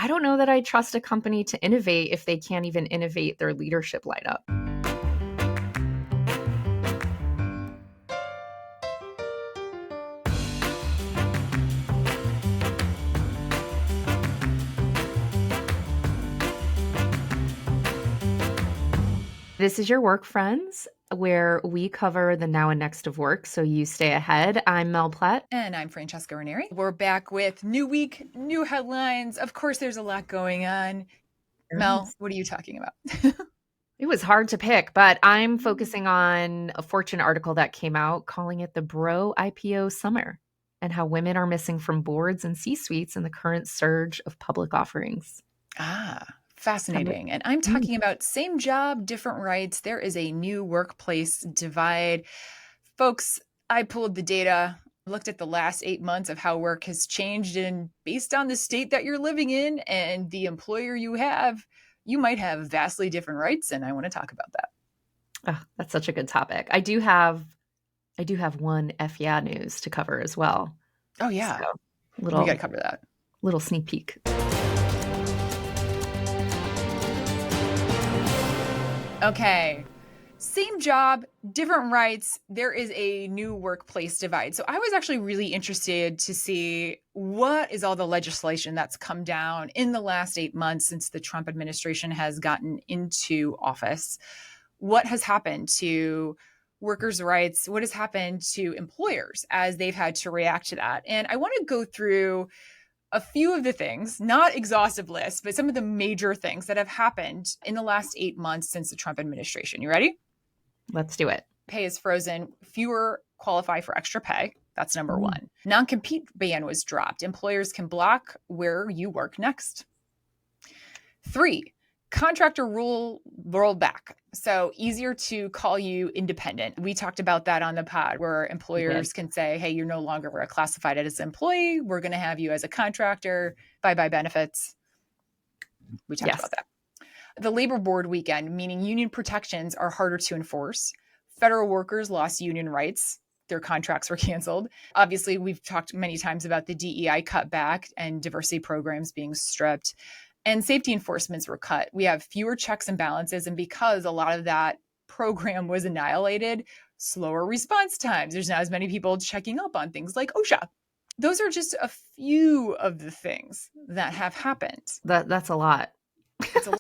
I don't know that I trust a company to innovate if they can't even innovate their leadership lineup. This is your Work Friends, where we cover the now and next of work so you stay ahead. I'm Mel Platt. And I'm Francesca Ranieri. We're back with new week, new headlines. Of course, there's a lot going on. Mel, what are you talking about? It was hard to pick, but I'm focusing on a Fortune article that came out calling it the Bro IPO Summer and how women are missing from boards and C-suites in the current surge of public offerings. Fascinating. And I'm talking about same job, different rights. There is a new workplace divide. Folks, I pulled the data, looked at the last 8 months of how work has changed, and based on the state that you're living in and the employer you have, you might have vastly different rights. And I want to talk about that. Oh, that's such a good topic. I do have one F yeah news to cover as well. Oh yeah. So, We got to cover that. Little sneak peek. Okay. Same job, different rights. There is a new workplace divide. So I was actually really interested to see what is all the legislation that's come down in the last 8 months since the Trump administration has gotten into office. What has happened to workers' rights? What has happened to employers as they've had to react to that? And I want to go through a few of the things, not exhaustive lists, but some of the major things that have happened in the last 8 months since the Trump administration. You ready? Let's do it. Pay is frozen. Fewer qualify for extra pay. That's number one. Non-compete ban was dropped. Employers can block where you work next. 3, contractor rule rolled back. So easier to call you independent. We talked about that on the pod where employers can say, hey, you're no longer classified as an employee. We're going to have you as a contractor. Bye-bye benefits. We talked about that. The labor board weekend, meaning union protections are harder to enforce. Federal workers lost union rights. Their contracts were canceled. Obviously, we've talked many times about the DEI cutback and diversity programs being stripped. And safety enforcements were cut. We have fewer checks and balances. And because a lot of that program was annihilated, slower response times. There's not as many people checking up on things like OSHA. Those are just a few of the things that have happened. That's a lot.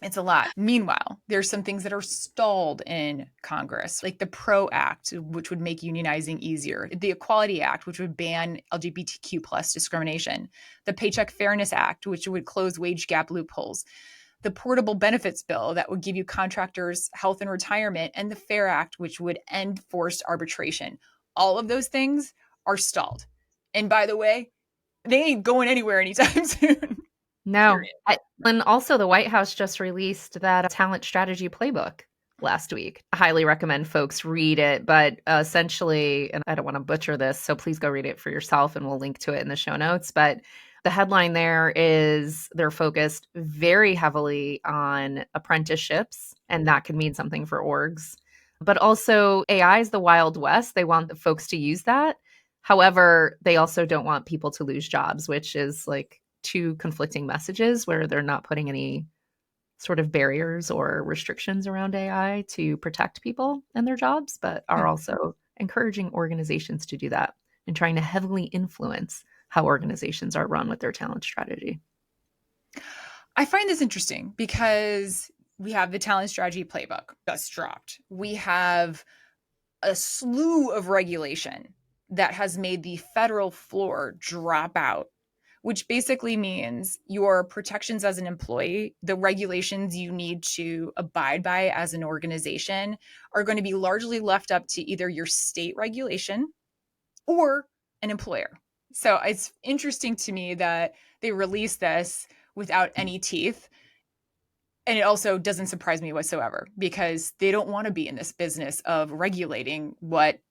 It's a lot. Meanwhile, there's some things that are stalled in Congress, like the PRO Act, which would make unionizing easier, the Equality Act, which would ban LGBTQ plus discrimination, the Paycheck Fairness Act, which would close wage gap loopholes, the Portable Benefits Bill that would give you contractors health and retirement, and the FAIR Act, which would end forced arbitration. All of those things are stalled. And by the way, they ain't going anywhere anytime soon. No. And also the White House just released that talent strategy playbook last week. I highly recommend folks read it, but essentially, and I don't want to butcher this, so please go read it for yourself and we'll link to it in the show notes. But the headline there is they're focused very heavily on apprenticeships, and that can mean something for orgs. But also AI is the Wild West. They want the folks to use that. However, they also don't want people to lose jobs, which is like two conflicting messages where they're not putting any sort of barriers or restrictions around AI to protect people and their jobs, but are also encouraging organizations to do that and trying to heavily influence how organizations are run with their talent strategy. I find this interesting because we have the talent strategy playbook that's dropped. We have a slew of regulation that has made the federal floor drop out, which basically means your protections as an employee, the regulations you need to abide by as an organization are going to be largely left up to either your state regulation or an employer. So it's interesting to me that they released this without any teeth. And it also doesn't surprise me whatsoever because they don't want to be in this business of regulating what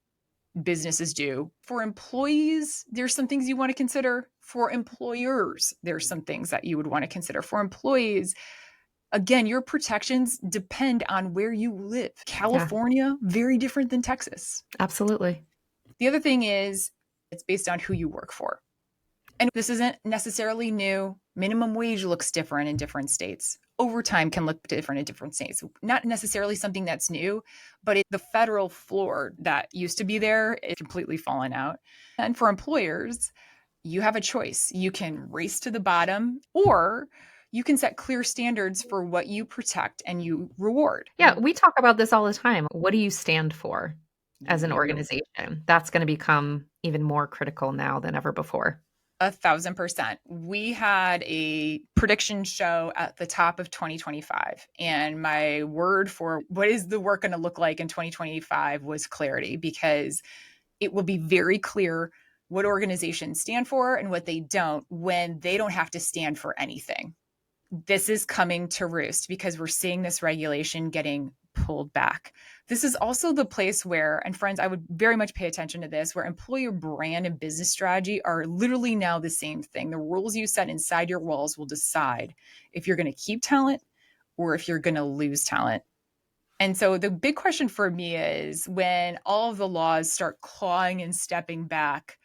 businesses do. For employees, there's some things you want to consider. For employers, there's some things that you would want to consider. For employees, again, your protections depend on where you live. California, very different than Texas. Absolutely. The other thing is it's based on who you work for. And this isn't necessarily new. Minimum wage looks different in different states. Overtime can look different in different states. Not necessarily something that's new, but the federal floor that used to be there is completely fallen out. And for employers, you have a choice. You can race to the bottom, or you can set clear standards for what you protect and you reward. Yeah, we talk about this all the time. What do you stand for as an You organization? That's going to become even more critical now than ever before. 1,000%. We had a prediction show at the top of 2025, and my word for what is the work going to look like in 2025 was clarity, because it will be very clear what organizations stand for and what they don't when they don't have to stand for anything. This is coming to roost because we're seeing this regulation getting pulled back. This is also the place where, and friends, I would very much pay attention to this, where employer brand and business strategy are literally now the same thing. The rules you set inside your walls will decide if you're going to keep talent or if you're going to lose talent. And so the big question for me is, when all of the laws start clawing and stepping back,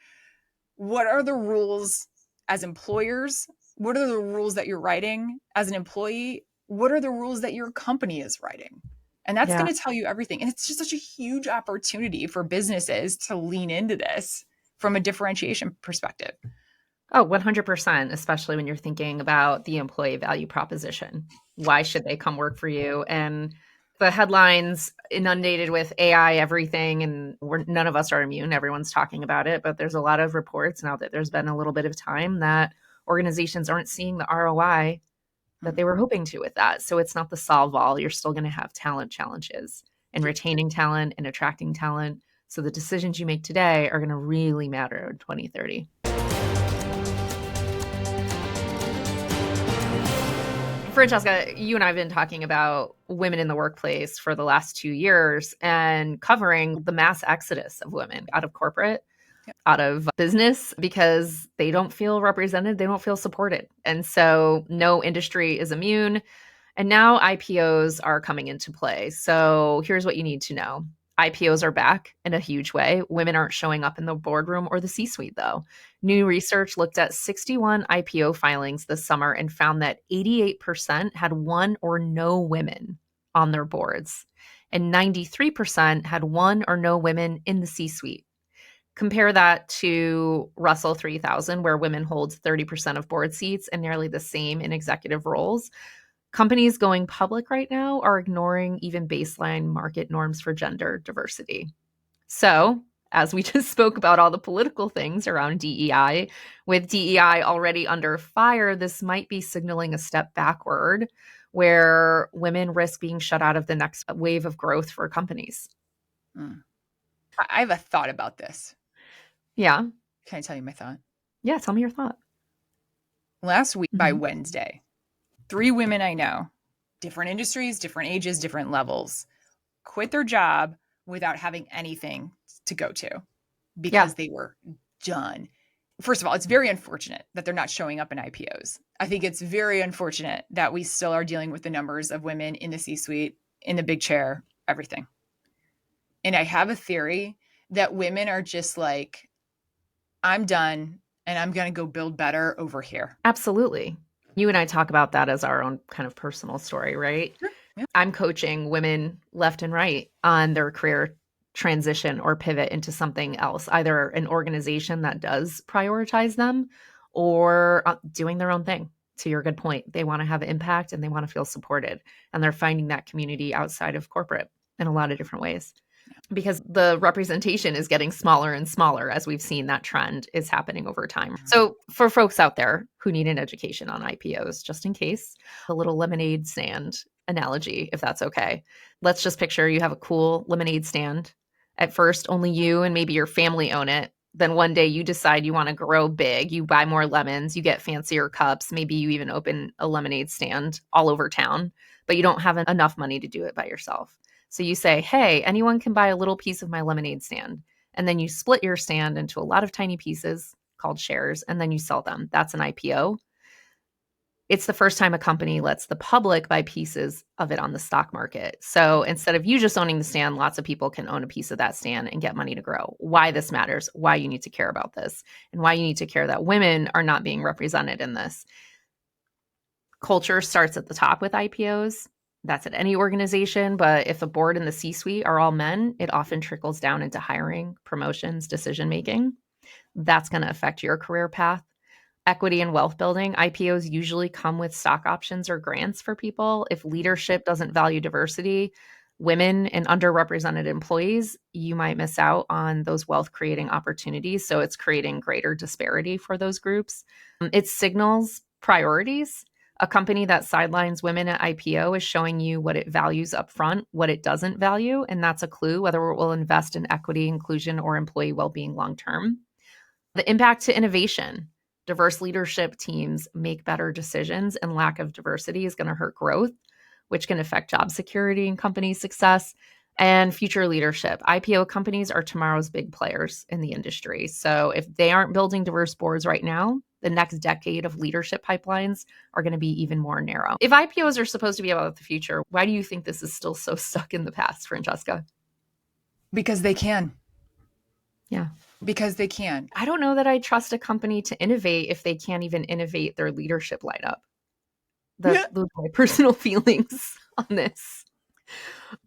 what are the rules as employers? What are the rules that you're writing as an employee? What are the rules that your company is writing? And that's Yeah. going to tell you everything. And it's just such a huge opportunity for businesses to lean into this from a differentiation perspective. Oh, 100%, especially when you're thinking about the employee value proposition. Why should they come work for you? And the headlines inundated with AI everything, and none of us are immune. Everyone's talking about it, but there's a lot of reports now that there's been a little bit of time that organizations aren't seeing the ROI that they were hoping to with that. So it's not the solve all. You're still going to have talent challenges and retaining talent and attracting talent. So the decisions you make today are going to really matter in 2030. Francesca, you and I have been talking about women in the workplace for the last 2 years and covering the mass exodus of women out of corporate, out of business, because they don't feel represented, they don't feel supported. And so no industry is immune. And now IPOs are coming into play. So here's what you need to know. IPOs are back in a huge way. Women aren't showing up in the boardroom or the C-suite, though. New research looked at 61 IPO filings this summer and found that 88% had one or no women on their boards, and 93% had one or no women in the C-suite. Compare that to Russell 3000, where women hold 30% of board seats and nearly the same in executive roles. Companies going public right now are ignoring even baseline market norms for gender diversity. So, as we just spoke about all the political things around DEI, with DEI already under fire, this might be signaling a step backward where women risk being shut out of the next wave of growth for companies. I have a thought about this. Yeah. Can I tell you my thought? Yeah. Tell me your thought. Last week by Wednesday, 3 women I know, different industries, different ages, different levels, quit their job without having anything to go to because they were done. First of all, it's very unfortunate that they're not showing up in IPOs. I think it's very unfortunate that we still are dealing with the numbers of women in the C-suite, in the big chair, everything. And I have a theory that women are just like, I'm done and I'm going to go build better over here. Absolutely. You and I talk about that as our own kind of personal story, right? Sure. Yeah. I'm coaching women left and right on their career transition or pivot into something else, either an organization that does prioritize them or doing their own thing. To your good point, they want to have impact and they want to feel supported. And they're finding that community outside of corporate in a lot of different ways. Because the representation is getting smaller and smaller, as we've seen that trend is happening over time. So for folks out there who need an education on IPOs, just in case, a little lemonade stand analogy, if that's okay. Let's just picture you have a cool lemonade stand. At first, only you and maybe your family own it. Then one day you decide you want to grow big. You buy more lemons, you get fancier cups. Maybe you even open a lemonade stand all over town, but you don't have enough money to do it by yourself. So you say, hey, anyone can buy a little piece of my lemonade stand. And then you split your stand into a lot of tiny pieces called shares, and then you sell them. That's an IPO. It's the first time a company lets the public buy pieces of it on the stock market. So instead of you just owning the stand, lots of people can own a piece of that stand and get money to grow. Why this matters, why you need to care about this, and why you need to care that women are not being represented in this. Culture starts at the top with IPOs. That's at any organization. But if the board and the C suite are all men, it often trickles down into hiring, promotions, decision making. That's going to affect your career path. Equity and wealth building, IPOs usually come with stock options or grants for people. If leadership doesn't value diversity, women, and underrepresented employees, you might miss out on those wealth creating opportunities. So it's creating greater disparity for those groups. It signals priorities. A company that sidelines women at IPO is showing you what it values upfront, what it doesn't value, and that's a clue whether it will invest in equity, inclusion, or employee well-being long term. The impact to innovation. Diverse leadership teams make better decisions, and lack of diversity is going to hurt growth, which can affect job security and company success. And future leadership. IPO companies are tomorrow's big players in the industry. So if they aren't building diverse boards right now, the next decade of leadership pipelines are going to be even more narrow. If IPOs are supposed to be about the future, why do you think this is still so stuck in the past, Francesca? Because they can. Yeah. Because they can. I don't know that I trust a company to innovate if they can't even innovate their leadership lineup. Those are my personal feelings on this.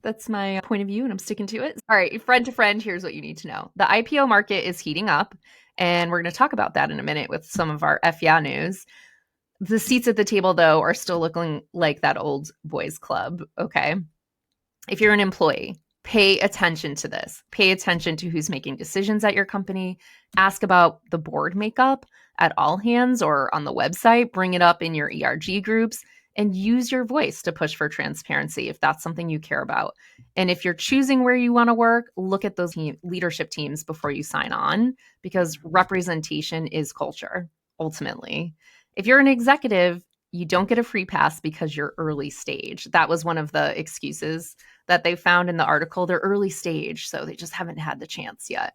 That's my point of view, and I'm sticking to it. All right, friend to friend, here's what you need to know. The IPO market is heating up, and we're going to talk about that in a minute with some of our FYA news. The seats at the table, though, are still looking like that old boys club, okay? If you're an employee, pay attention to this. Pay attention to who's making decisions at your company. Ask about the board makeup at all hands or on the website. Bring it up in your ERG groups and use your voice to push for transparency if that's something you care about. And if you're choosing where you want to work, look at those leadership teams before you sign on, because representation is culture, ultimately. If you're an executive, you don't get a free pass because you're early stage. That was one of the excuses that they found in the article. They're early stage, so they just haven't had the chance yet.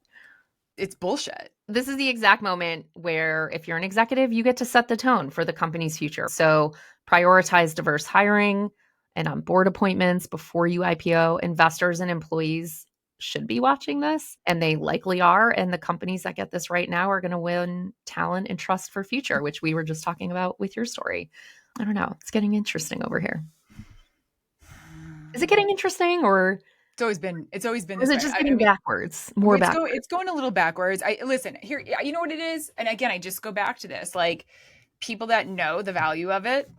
It's bullshit. This is the exact moment where if you're an executive, you get to set the tone for the company's future. So prioritize diverse hiring and on board appointments before you IPO. Investors and employees should be watching this, and they likely are. And the companies that get this right now are going to win talent and trust for future, which we were just talking about with your story. I don't know. It's getting interesting over here. Is it getting interesting, or It's always been is this it way. just getting backwards? More backwards. It's going a little backwards. Listen here. You know what it is, and again, I just go back to this. Like, people that know the value of it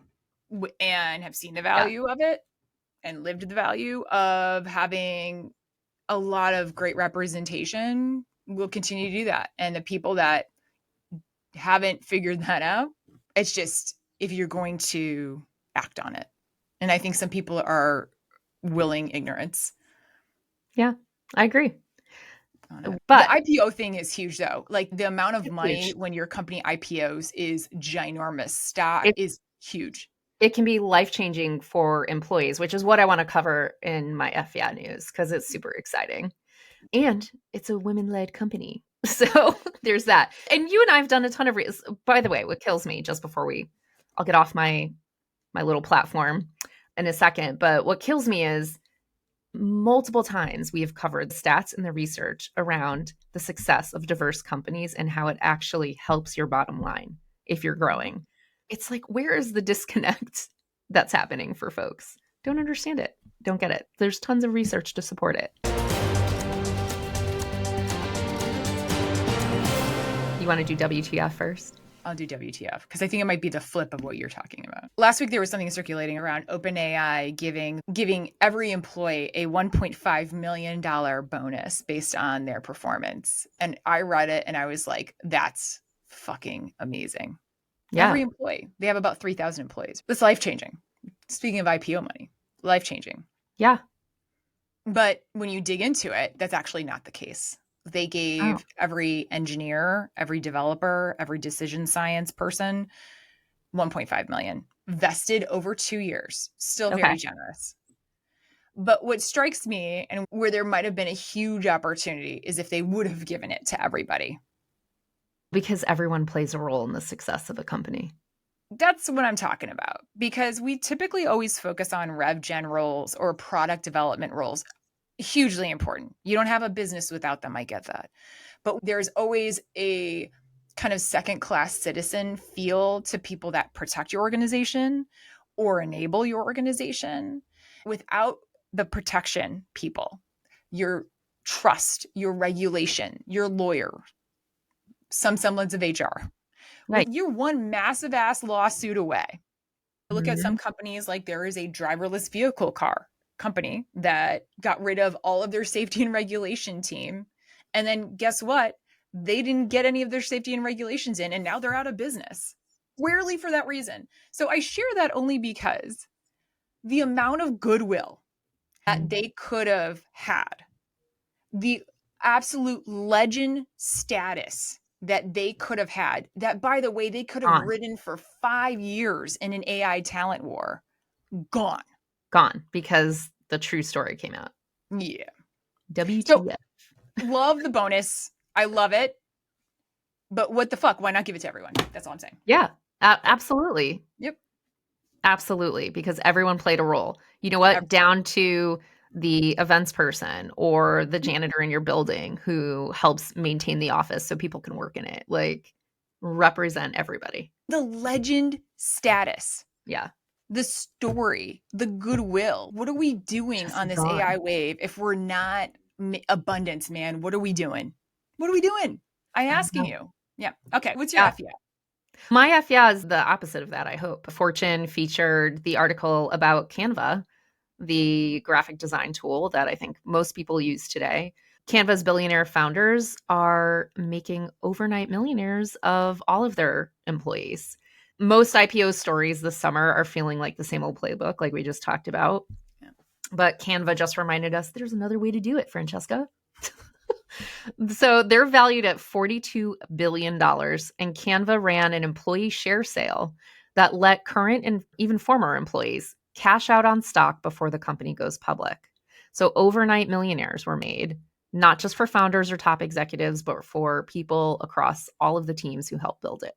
and have seen the value of it and lived the value of having a lot of great representation will continue to do that. And the people that haven't figured that out, it's just, if you're going to act on it. And I think some people are willing ignorance. Yeah, I agree. But the IPO thing is huge, though. Like, the amount of money when your company IPOs is ginormous. Stock is huge. It can be life-changing for employees, which is what I want to cover in my FYA news, because it's super exciting. And it's a women-led company. So there's that. And you and I have done a ton of by the way, what kills me, just before I'll get off my little platform in a second, but what kills me is multiple times we have covered the stats and the research around the success of diverse companies and how it actually helps your bottom line if you're growing. It's like, where is the disconnect that's happening for folks? Don't understand it. Don't get it. There's tons of research to support it. You want to do WTF first? I'll do WTF, because I think it might be the flip of what you're talking about. Last week, there was something circulating around OpenAI giving every employee a $1.5 million bonus based on their performance. And I read it and I was like, that's fucking amazing. Yeah. Every employee. They have about 3,000 employees. That's life-changing. Speaking of IPO money, life-changing. Yeah. But when you dig into it, that's actually not the case. They gave every engineer, every developer, every decision science person $1.5 million vested over 2 years. Still very generous. But what strikes me, and where there might have been a huge opportunity, is if they would have given it to everybody. Because everyone plays a role in the success of a company. That's what I'm talking about, because we typically always focus on rev gen roles or product development roles. Hugely important. You don't have a business without them. I get that. But there's always a kind of second class citizen feel to people that protect your organization or enable your organization. Without the protection people, your trust, your regulation, your lawyer, some semblance of HR, Right. you're one massive ass lawsuit away. Look at some Mhm. companies, like there is a driverless vehicle car company that got rid of all of their safety and regulation team. And then guess what? They didn't get any of their safety and regulations in, and now they're out of business. Rarely for that reason. So I share that only because the amount of goodwill that they could have had, the absolute legend status that they could have had, that, by the way, they could have Gone. ridden for 5 years in an AI talent war, gone. Gone because the true story came out. Yeah. So WTF. love the bonus. I love it. But what the fuck? Why not give it to everyone? That's all I'm saying. Yeah, absolutely. Yep. Absolutely, because everyone played a role. You know what? Down to the events person or the janitor in your building who helps maintain the office so people can work in it. Like, represent everybody. The legend status, Yeah. the story, the goodwill. What are we doing Just on this gone. AI wave if we're not abundance, man? What are we doing? What are we doing? I'm asking you. Yeah. Okay. What's your Yeah. F? Yeah. My F yeah is the opposite of that, I hope. Fortune featured the article about Canva, the graphic design tool that I think most people use today. Canva's billionaire founders are making overnight millionaires of all of their employees. Most IPO stories this summer are feeling like the same old playbook, like we just talked about. Yeah. But Canva just reminded us there's another way to do it, Francesca. So they're valued at $42 billion, and Canva ran an employee share sale that let current and even former employees cash out on stock before the company goes public. So overnight millionaires were made, not just for founders or top executives, but for people across all of the teams who helped build it.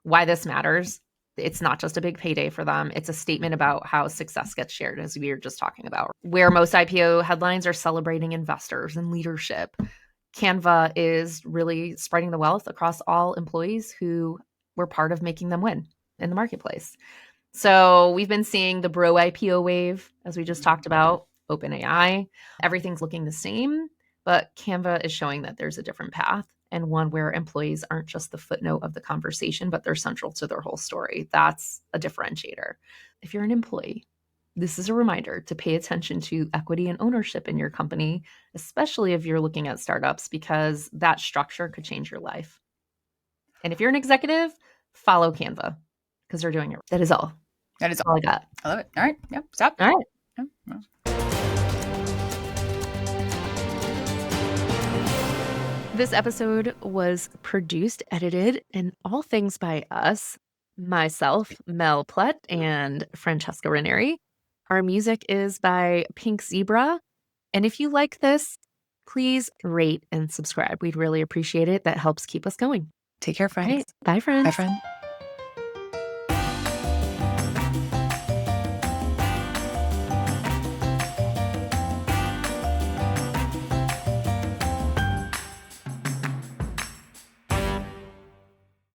Why this matters? It's not just a big payday for them. It's a statement about how success gets shared, as we were just talking about. Where most IPO headlines are celebrating investors and leadership, Canva is really spreading the wealth across all employees who were part of making them win in the marketplace. So we've been seeing the bro IPO wave, as we just talked about, OpenAI. Everything's looking the same, but Canva is showing that there's a different path, and one where employees aren't just the footnote of the conversation, but they're central to their whole story. That's a differentiator. If you're an employee, this is a reminder to pay attention to equity and ownership in your company, especially if you're looking at startups, because that structure could change your life. And if you're an executive, follow Canva because they're doing it. That is all. That is All I got. I love it. All right. Yep. Stop. All right. Yeah. Well. This episode was produced, edited, and all things by us, myself, Mel Plett, and Francesca Ranieri. Our music is by Pink Zebra. And if you like this, please rate and subscribe. We'd really appreciate it. That helps keep us going. Take care, friends. All right. Bye, friends. Bye, friend.